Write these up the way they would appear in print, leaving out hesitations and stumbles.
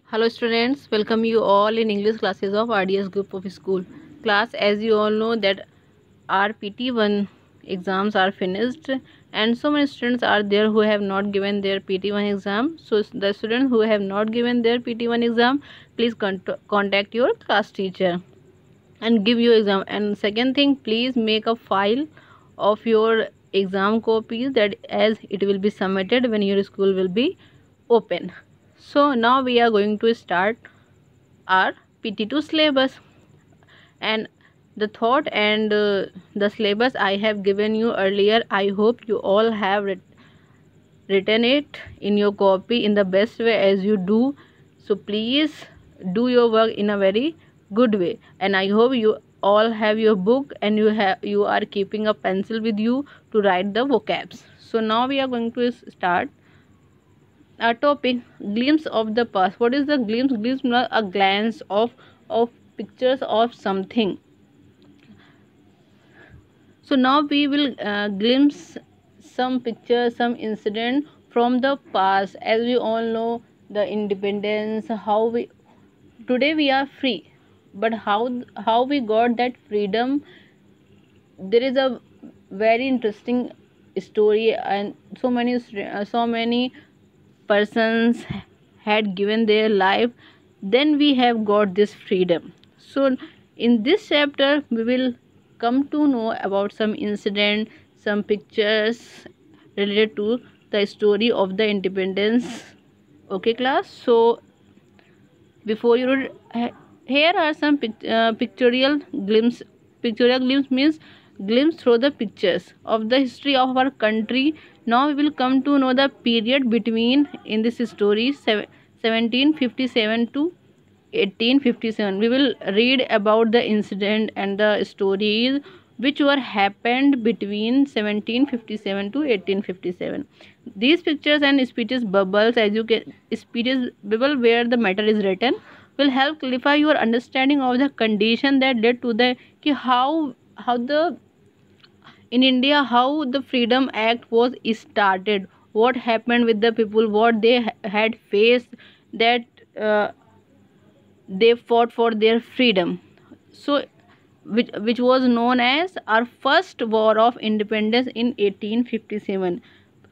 Hello students, welcome you all in English classes of RDS group of school. Class, as you all know that our PT1 exams are finished and so many students are there who have not given their PT1 exam. So the students who have not given their PT1 exam, please contact your class teacher and give your exam. And second thing, please make a file of your exam copies, that as it will be submitted when your school will be open. So now we are going to start our PT2 syllabus, and the thought and the syllabus I have given you earlier. I hope you all have written it in your copy in the best way as you do. So please do your work in a very good way, and I hope you all have your book and you are keeping a pencil with you to write the vocabs. So now we are going to start our topic, glimpse of the past. What is the glimpse? Glimpse means a glance of pictures of something. So now we will glimpse some pictures, some incident from the past. As we all know, the independence, how we today we are free, but how we got that freedom. There is a very interesting story, and so many persons had given their life, then we have got this freedom. So in this chapter we will come to know about some incident, some pictures related to the story of the independence. Okay class, so before you here are some pictorial glimpse. Pictorial glimpse means glimpse through the pictures of the history of our country. Now we will come to know the period between in this story 1757 to 1857. We will read about the incident and the stories which were happened between 1757 to 1857. These pictures and speeches bubbles, as you can speeches bubble where the matter is written, will help clarify your understanding of the condition that led to the how the in India, how the Freedom Act was started, what happened with the people, what they had faced, that uh, they fought for their freedom. So which was known as our first war of independence in 1857.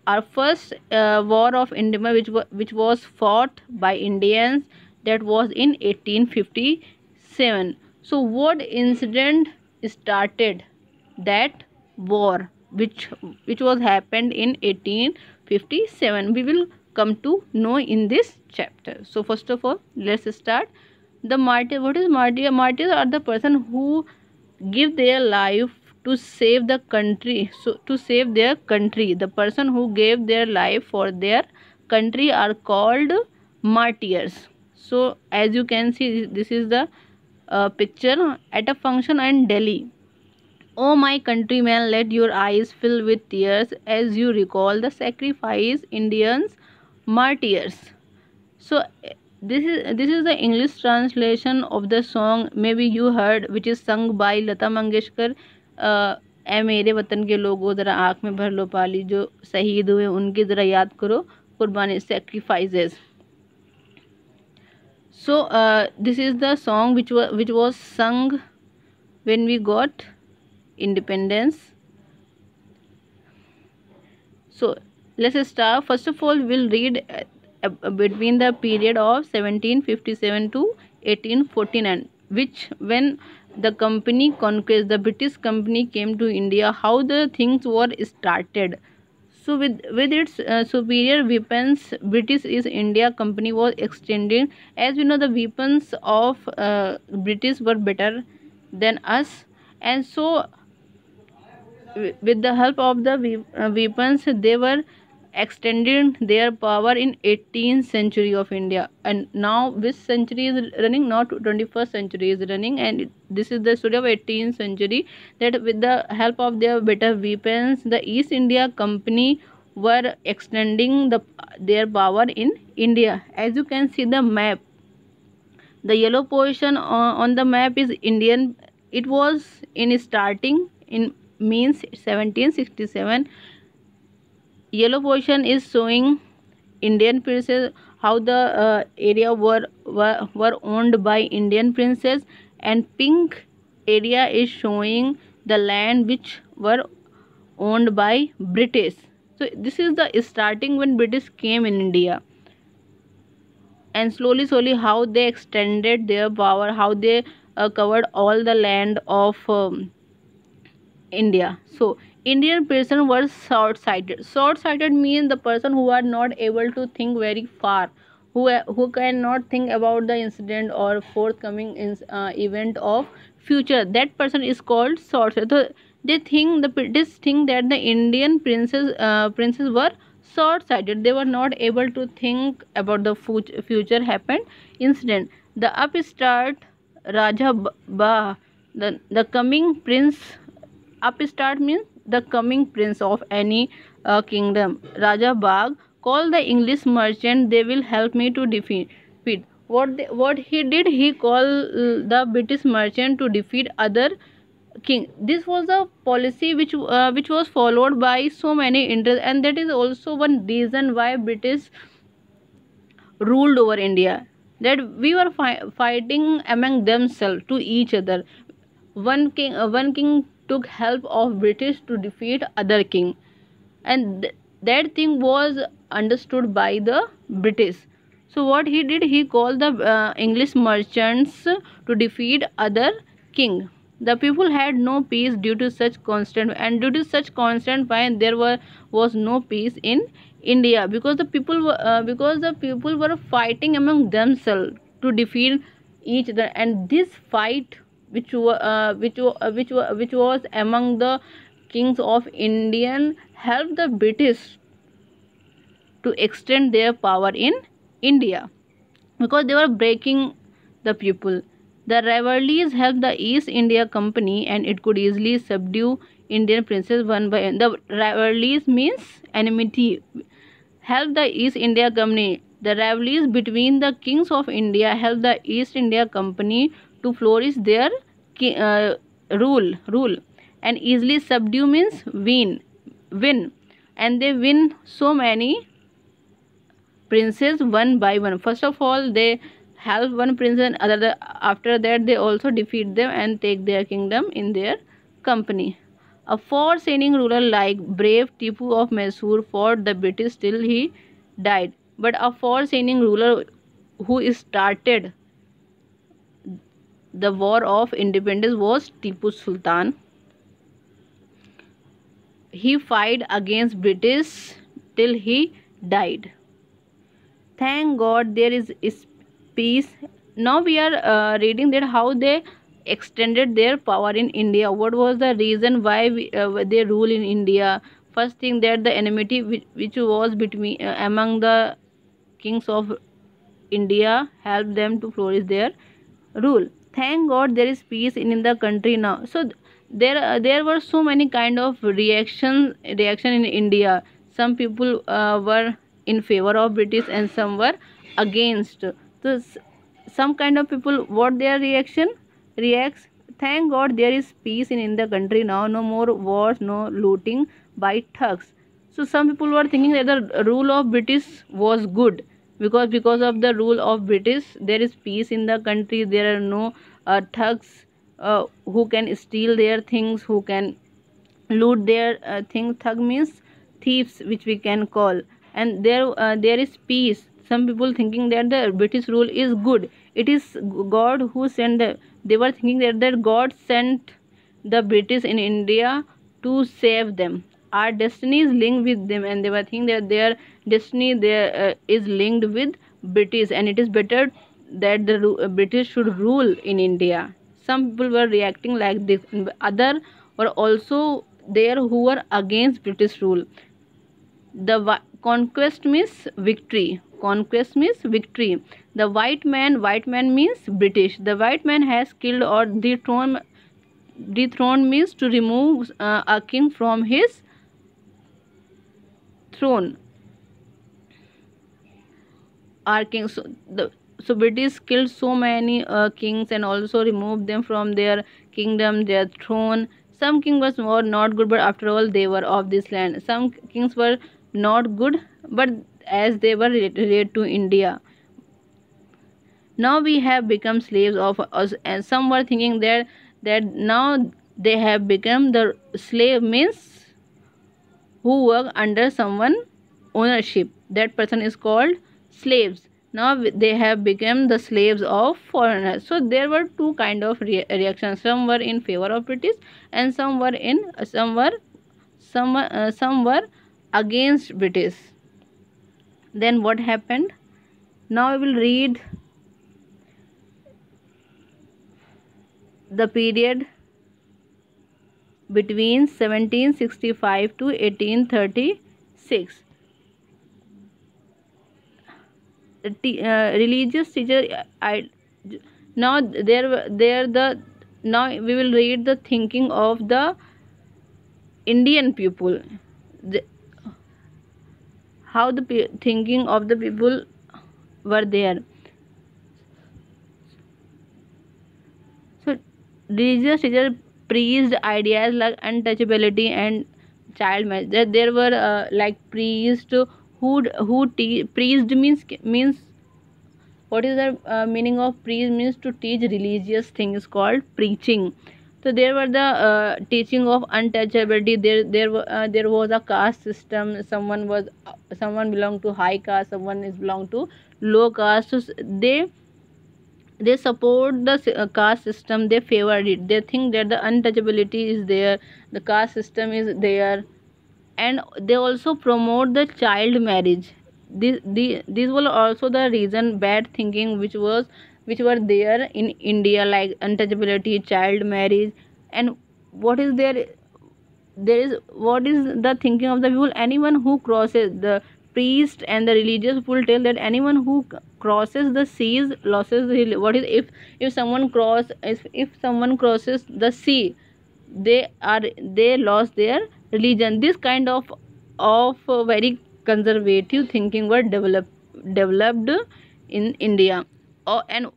Our first war of independence, which was fought by Indians, that was in 1857. So what incident started that war, which was happened in 1857, we will come to know in this chapter. So first of all, let's start. The martyr. What is martyr? Martyrs are the person who give their life to save the country. So to save their country, the person who gave their life for their country are called martyrs. So as you can see, this is the picture at a function in Delhi. Oh my countrymen, let your eyes fill with tears as you recall the sacrifice Indians martyrs. So this is the English translation of the song maybe you heard, which is sung by Lata Mangeshkar. ए मेरे वतन के लोगों ज़रा आँख में भर लो पाली, जो शहीद हुए उनकी ज़रा याद करो कुर्बानी sacrifices. So this is the song which was sung when we got independence. So let's start. First of all, we'll read between the period of 1757 to 1849, which when the company conquest, the British company came to India, how the things were started. So with its superior weapons, British East India Company was extending. As we know, the weapons of British were better than us, and so with the help of the weapons, they were extending their power in 18th century of India. And now which century is running? Now 21st century is running, and this is the story of 18th century, that with the help of their better weapons, the East India Company were extending their power in India. As you can see the map, the yellow portion on the map is Indian. It was in starting in means 1767. Yellow portion is showing Indian pieces, how the area were owned by Indian princes, and pink area is showing the land which were owned by British. So this is the starting when British came in India, and slowly how they extended their power, how they covered all the land of India. So Indian person were short-sighted. Short-sighted means the person who are not able to think very far, who cannot think about the incident or forthcoming event of future. That person is called short-sighted. So they think the British think that the Indian princes were short-sighted. They were not able to think about the future happened incident. The upstart Raja the coming prince. Upstart means the coming prince of any kingdom. Raja Bagh called the English merchant. They will help me to defeat. What he did? He called the British merchant to defeat other king. This was a policy which was followed by so many interests, and that is also one reason why British ruled over India. That we were fighting among themselves to each other. One king took help of British to defeat other king, and that thing was understood by the British. So what he did, he called the English merchants to defeat other king. The people had no peace due to such constant fight. There was no peace in India, because the people were fighting among themselves to defeat each other. And this fight which was among the kings of Indian helped the British to extend their power in India, because they were breaking the people. The rivalries helped the East India Company, and it could easily subdue Indian princes one by one. The rivalries means enmity. Helped the East India Company. The rivalries between the kings of India helped the East India Company to flourish their rule. And easily subdue means win, and they win so many princes one by one. First of all, they help one prince, and after that they also defeat them and take their kingdom in their company. A far-seeing ruler like brave Tipu of Mysore fought the British till he died. But a far-seeing ruler who started the war of independence was Tipu Sultan. He fought against British till he died. Thank God there is peace. Now we are reading that how they extended their power in India. What was the reason why they rule in India? First thing, that the enmity which was between among the kings of India helped them to flourish their rule. Thank God there is peace in the country now. So there were so many kind of reaction in India. Some people were in favor of British and some were against. So some kind of people, what their reacts, thank God there is peace in the country now. No more wars, no looting by thugs. So some people were thinking that the rule of British was good, because of the rule of British there is peace in the country. There are no thugs who can steal their things, who can loot their things. Thug means thieves, which we can call. And there is peace. Some people thinking that the British rule is good. It is God who sent they were thinking that God sent the British in India to save them. Our destiny is linked with them, and they were thinking that their destiny there is linked with British, and it is better that the British should rule in India. Some people were reacting like this. Other were also there who were against British rule. The conquest means victory. Conquest means victory. The white man means British. The white man has killed or dethroned means to remove a king from his throne. Our king. So British killed so many kings and also removed them from their kingdom, their throne. Some kings were not good, but after all they were of this land. Some kings were not good, but as they were related to India. Now we have become slaves of us, and some were thinking that now they have become the slave means who work under someone ownership, that person is called slaves. Now they have become the slaves of foreigners. So there were two kind of reactions. Some were in favor of British, and some were against British. Then what happened? Now I will read the period between 1765 to 1836. Religious teacher, now now we will read the thinking of the Indian people, how the thinking of the people were there. So religious teacher preached ideas like untouchability and child marriage. That there were like priests who priest means what is the meaning of priest? Means to teach religious things, called preaching. So there were the teaching of untouchability. There was a caste system. Someone belonged to high caste, someone is belonged to low caste. So they support the caste system, they favor it, they think that the untouchability is there, the caste system is there. And they also promote the child marriage. These were also the reason, bad thinking which were there in India, like untouchability, child marriage. And what is what is the thinking of the people? Anyone who crosses, the priest and the religious people tell that anyone who crosses the seas loses the, what is, if someone crosses the sea, they lost their religion. This kind of very conservative thinking were developed in India. Oh, and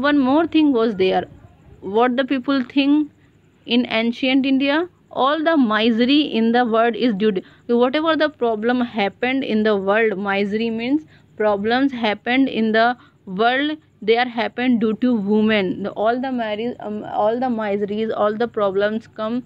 one more thing was there. What the people think in ancient India? All the misery in the world is due to whatever the problem happened in the world. Misery means problems happened in the world, they are happened due to women. All the miseries, all the problems comes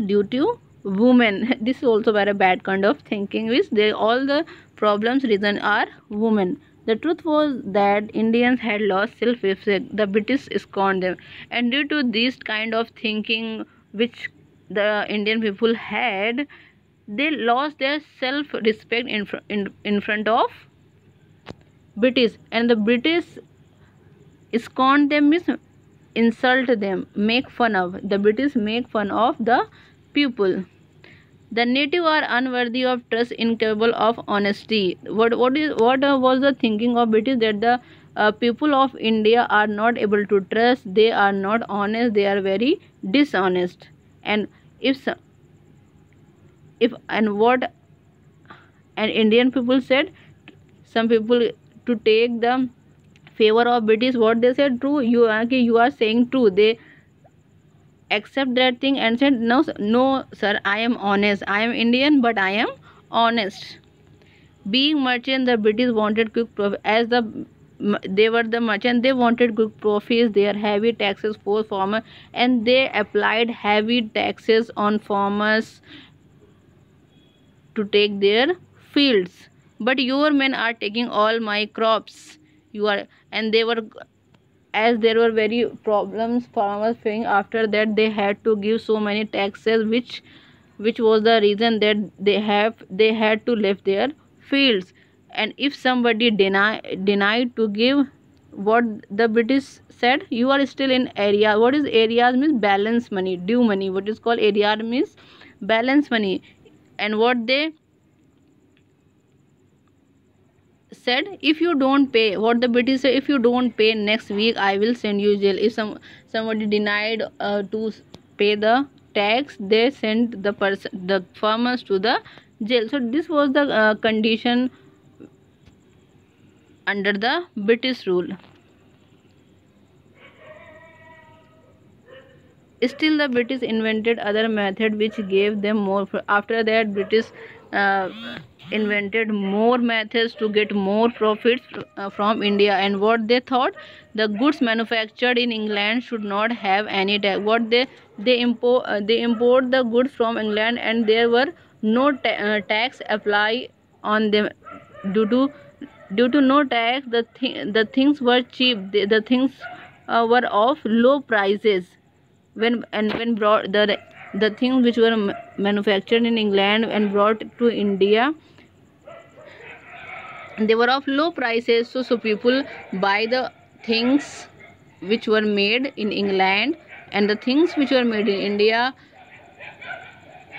due to women. This is also very bad kind of thinking, which they all the problems reason are women. The truth was that Indians had lost self-respect. The British scorned them, and due to this kind of thinking which the Indian people had, they lost their self-respect in front of British, and the British scorn them means insult them, make fun of. The British make fun of the people. The native are unworthy of trust, incapable of honesty. What was the thinking of British? That the people of India are not able to trust. They are not honest. They are very dishonest. And if what an Indian people said, some people to take the favor of British, what they said, true, you are saying true. They accept that thing and said, no sir, I am honest, I am Indian, but I am honest. Being merchant, the British wanted quick profit. As they were the merchant, they wanted quick profits. They are heavy taxes for farmers, and they applied heavy taxes on farmers to take their fields. But your men are taking all my crops. And they were, as there were very problems farmers facing, after that they had to give so many taxes, which was the reason that they had to leave their fields. And if somebody denied to give, what the British said, you are still in area. What is areas? Means balance money, due money. What is called area means balance money. And what they said, if you don't pay, what the British said, if you don't pay next week, I will send you jail. If somebody denied to pay the tax, they sent the farmers to the jail. So this was the condition under the British rule. Still the British invented other method which gave them more. After that, British uh, invented more methods to get more profits from India. And what they thought, the goods manufactured in England should not have any tax. What they import the goods from England, and there were no tax apply on them. Due to no tax, the things were cheap. The things were of low prices. When brought the things which were manufactured in England and brought to India, they were of low prices. So people buy the things which were made in England, and the things which were made in India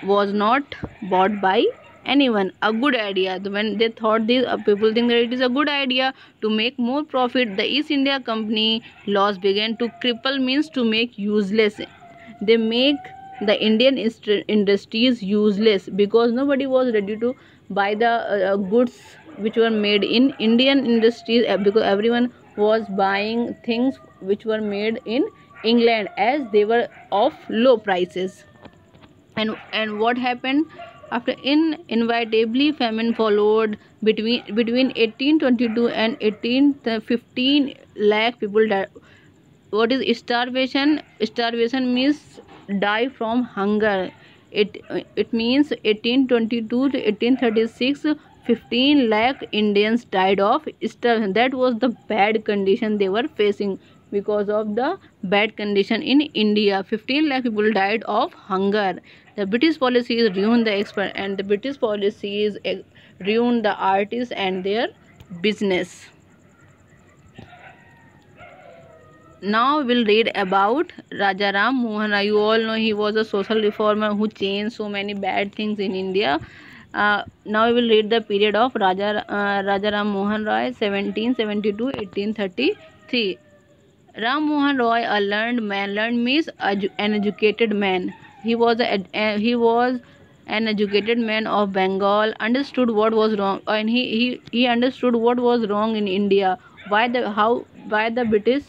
was not bought by anyone. A good idea. When they thought this, people think that it is a good idea to make more profit. The East India Company laws began to cripple, means to make useless. They make the Indian industries useless, because nobody was ready to buy the goods which were made in Indian industries, because everyone was buying things which were made in England, as they were of low prices. And what happened after? Inevitably famine followed. Between 1822 and 1815 lakh people died. What is starvation? Starvation means die from hunger. It means 1822 to 1836, 15 lakh Indians died of starvation. That was the bad condition they were facing. Because of the bad condition in India, 15 lakh people died of hunger. The British policies ruined the expert, and the British policies ruined the artists and their business. Now we'll read about Raja Ram Mohan Roy. You all know he was a social reformer who changed so many bad things in India. Now we will read the period of Raja Ram Mohan Roy, 1772-1833. Ram Mohan Roy, a learned man. Learned means an educated man. He was an educated man of Bengal. Understood what was wrong, and he understood what was wrong in India. Why the British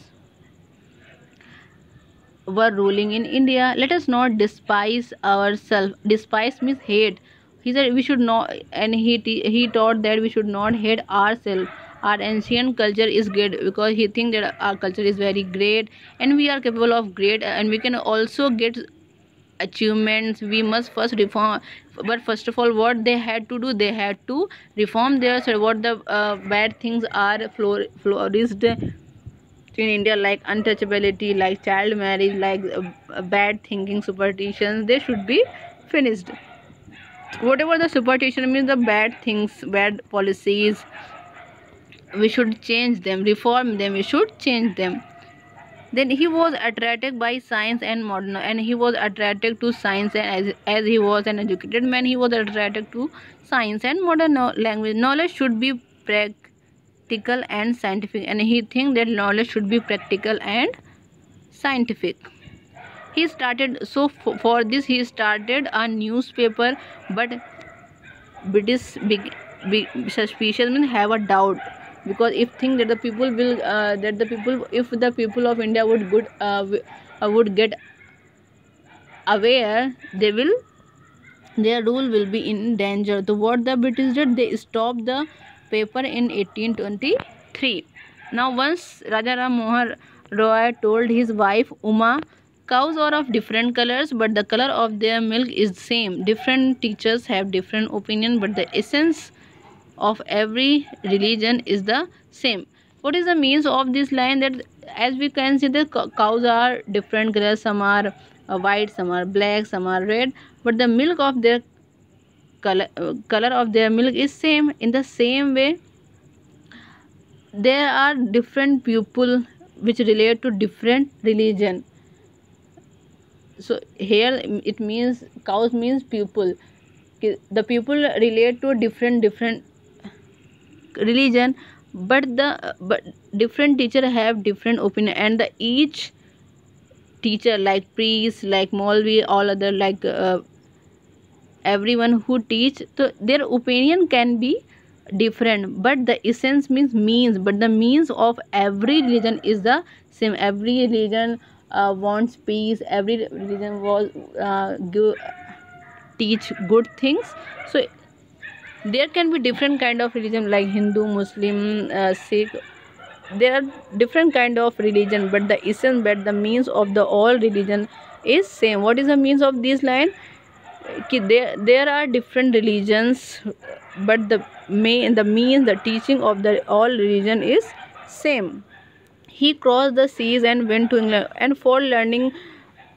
were ruling in India. Let us not despise ourselves. Despise means hate. He said we should not, and he taught that we should not hate ourselves. Our ancient culture is great, because he thinks that our culture is very great, and we are capable of great, and we can also get achievements. We must first reform. But first of all, what they had to do, they had to reform their, so what the bad things are flourished in India, like untouchability, like child marriage, like bad thinking, superstitions, they should be finished. Whatever the superstition means, the bad things, bad policies, we should change them, reform them, we should change them. Then he was attracted by science and modern, and he was attracted to science, and as he was an educated man, he was attracted to science and modern language. Knowledge should be practical and scientific, and he think that knowledge should be practical and scientific. He started, so for this he started a newspaper. But British big suspicious means have a doubt, because if think that the people will if the people of India would get aware, their rule will be in danger. So what the British did, they stopped the paper in 1823. Now once Raja Ram Mohan Roy told his wife Uma, cows are of different colors, but the color of their milk is same. Different teachers have different opinion, but the essence of every religion is the same. What is the means of this line? That as we can see, the cows are different colors. Some are white, some are black, some are red, but the milk of their color of their milk is same. In the same way, there are different people which relate to different religion. So here it means cows means people. The people relate to different religion, but different teacher have different opinion, and each teacher, like priest, like Maulvi, all other, like everyone who teach, so their opinion can be different, but the essence means, but the means of every religion is the same. Every religion wants peace. Every religion was teach good things. So there can be different kind of religion like Hindu, Muslim, Sikh. There are different kind of religion, but the essence, but the means of the all religion is same. What is the means of this line? There are different religions, but the means, the teaching of the all religion is same. He crossed the seas and went to England, and for learning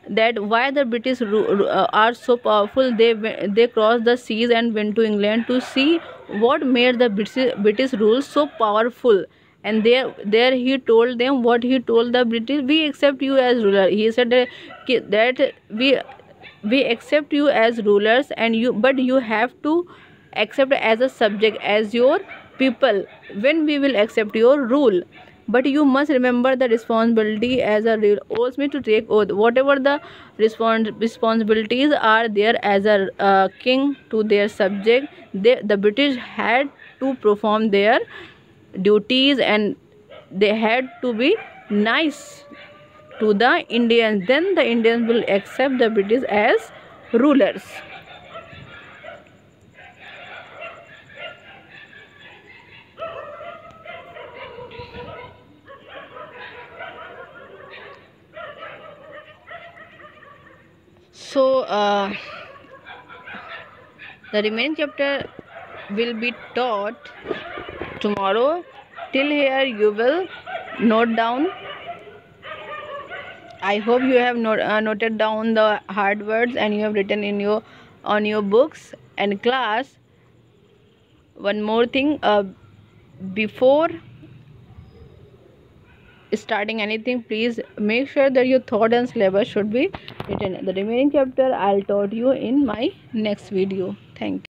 that why the British are so powerful, they crossed the seas and went to England to see what made the British rule so powerful. And there he told them what he told the British: we accept you as ruler. He said that we accept you as rulers, and but you have to accept as a subject, as your people, when we will accept your rule. But you must remember the responsibility as a real oath me to take oath whatever the responsibilities are there as a king to their subject. The British had to perform their duties, and they had to be nice to the Indians. Then the Indians will accept the British as rulers. So the remaining chapter will be taught tomorrow. Till here you will note down. I hope you have noted down the hard words and you have written in on your books. And class, one more thing, before starting anything, please make sure that your thought and syllabus should be written. The remaining chapter I'll taught you in my next video. Thank you.